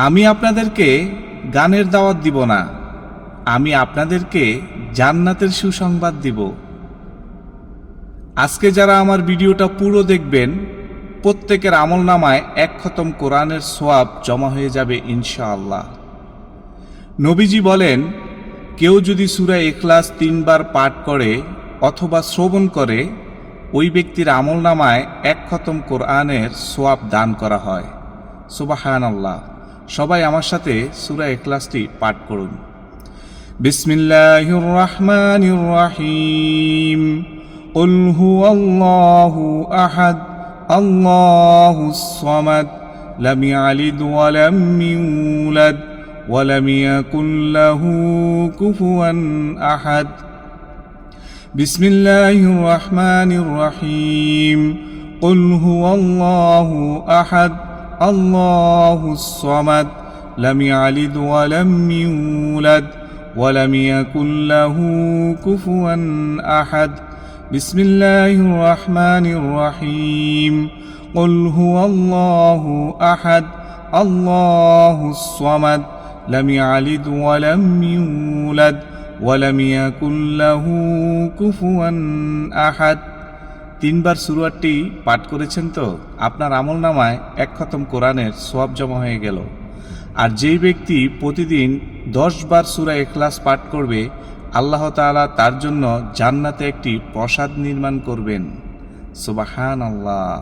আমি আপনাদেরকে গানের দাওয়াত দিব না, আমি আপনাদেরকে জান্নাতের সুসংবাদ দিব। আজকে যারা আমার ভিডিওটা পুরো দেখবেন, প্রত্যেকের আমলনামায় এক খতম কোরআনের সোয়াব জমা হয়ে যাবে ইনশাআল্লাহ। নবীজি বলেন, কেউ যদি সূরা ইখলাস 3 বার পাঠ করে অথবা শ্রবণ করে, ওই ব্যক্তির আমলনামায় এক খতম কোরআনের সোয়াব দান করা হয়। সুবহানাল্লাহ। সবাই আমার সাথে সূরা ইখলাসটি পাঠ করুন। বিসমিল্লাহির রহমানির রহিম। কুল হুয়াল্লাহু আহাদ আল্লাহুস সামাদ লাম ইয়ালিদ ওয়া লাম ইউলাদ ওয়া লাম ইয়াকুল লাহু কুফুয়ান আহাদ। বিসমিল্লাহির রহমানির রহিম। কুল হুয়াল্লাহু আহাদ আল্লাহুস সামাদ লাম ইয়ালিদ ওয়া লাম ইউলাদ ওয়া লাম ইয়াকুল লাহু কুফুয়ান আহাদ। বিসমিল্লাহির রহমানির রহিম। কুল হুয়াল্লাহু আহাদ আল্লাহুস সামাদ লাম ইয়ালিদ ওয়া লাম ইউলাদ ওয়া লাম ইয়াকুল লাহু কুফুয়ান আহাদ। 3 বার সূরাটি পাঠ করেছেন তো আপনার আমলনামায় এক খতম কোরআনের সওয়াব জমা হয়ে গেল। আর যেই ব্যক্তি প্রতিদিন 10 বার সূরা ইখলাস পাঠ করবে, আল্লাহ তাআলা তার জন্য জান্নাতে একটি প্রাসাদ নির্মাণ করবেন। সুবহানাল্লাহ।